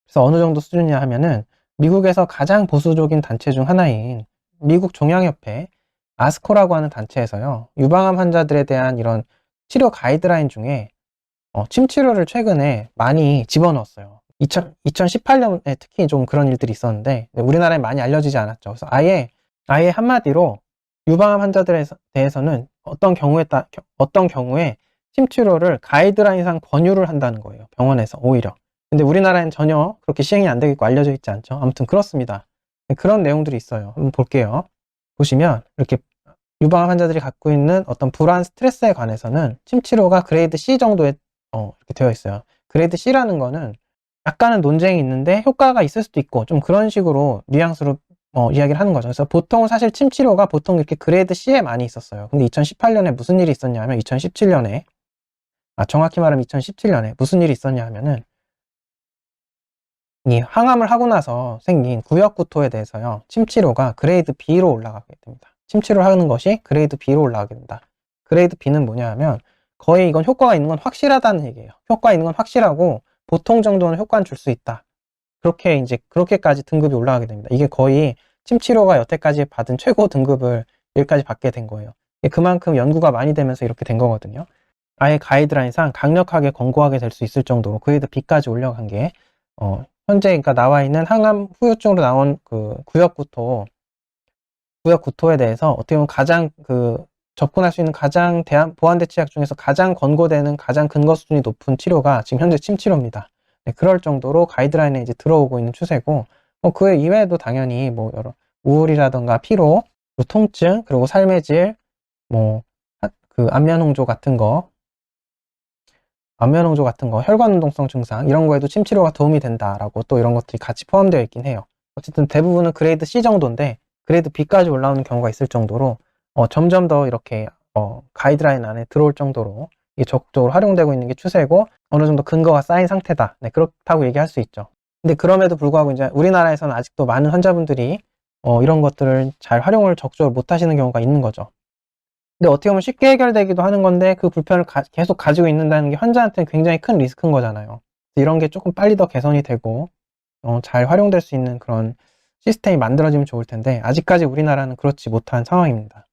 그래서 어느 정도 수준이냐 하면은 미국에서 가장 보수적인 단체 중 하나인 미국 종양협회 아스코라고 하는 단체에서요, 유방암 환자들에 대한 이런 치료 가이드라인 중에 침 치료를 최근에 많이 집어넣었어요. 2018년에 특히 좀 그런 일들이 있었는데 우리나라에 많이 알려지지 않았죠. 그래서 아예 한마디로 유방암 환자들에 대해서는 어떤 경우에 침 치료를 가이드라인상 권유를 한다는 거예요. 병원에서 오히려. 근데 우리나라엔 전혀 그렇게 시행이 안 되고 알려져 있지 않죠. 아무튼 그렇습니다. 그런 내용들이 있어요. 한번 볼게요. 보시면 이렇게 유방암 환자들이 갖고 있는 어떤 불안, 스트레스에 관해서는 침 치료가 그레이드 C 정도에 이렇게 되어 있어요. 그레이드 C라는 거는 약간은 논쟁이 있는데 효과가 있을 수도 있고 좀 그런 식으로 뉘앙스로 이야기를 하는 거죠. 그래서 보통은 사실 침 치료가 보통 이렇게 그레이드 C에 많이 있었어요. 근데 2018년에 무슨 일이 있었냐 하면 2017년에 정확히 말하면 2017년에 무슨 일이 있었냐 하면은 이 항암을 하고 나서 생긴 구역구토에 대해서요, 침 치료가 그레이드 B로 올라가게 됩니다. 침 치료를 하는 것이 그레이드 B로 올라가게 된다. 그레이드 B는 뭐냐 하면 거의 이건 효과가 있는 건 확실하다는 얘기예요. 효과 있는 건 확실하고 보통 정도는 효과는 줄 수 있다. 그렇게까지 등급이 올라가게 됩니다. 이게 거의 침 치료가 여태까지 받은 최고 등급을 여기까지 받게 된 거예요. 그만큼 연구가 많이 되면서 이렇게 된 거거든요. 아예 가이드라인상 강력하게 권고하게 될 수 있을 정도로 그레이드 B까지 올라간 게 현재 그러니까 나와 있는 항암 후유증으로 나온 그 구역구토에 대해서 어떻게 보면 가장 접근할 수 있는 가장 보완대치약 중에서 가장 권고되는 가장 근거 수준이 높은 치료가 지금 현재 침 치료입니다. 네, 그럴 정도로 가이드라인에 이제 들어오고 있는 추세고, 그 이외에도 당연히 뭐 여러 우울이라던가 피로, 통증, 그리고 삶의 질, 안면 홍조 같은 거, 혈관 운동성 증상 이런 거에도 침 치료가 도움이 된다라고 또 이런 것들이 같이 포함되어 있긴 해요. 어쨌든 대부분은 그레이드 C 정도인데 그레이드 B까지 올라오는 경우가 있을 정도로 점점 더 이렇게 가이드라인 안에 들어올 정도로 이게 적극적으로 활용되고 있는 게 추세고 어느 정도 근거가 쌓인 상태다. 네, 그렇다고 얘기할 수 있죠. 근데 그럼에도 불구하고 이제 우리나라에서는 아직도 많은 환자분들이 이런 것들을 잘 활용을 적극적으로 못 하시는 경우가 있는 거죠. 근데 어떻게 보면 쉽게 해결되기도 하는 건데 그 불편을 계속 가지고 있는다는 게 환자한테는 굉장히 큰 리스크인 거잖아요. 이런 게 조금 빨리 더 개선이 되고 잘 활용될 수 있는 그런 시스템이 만들어지면 좋을 텐데 아직까지 우리나라는 그렇지 못한 상황입니다.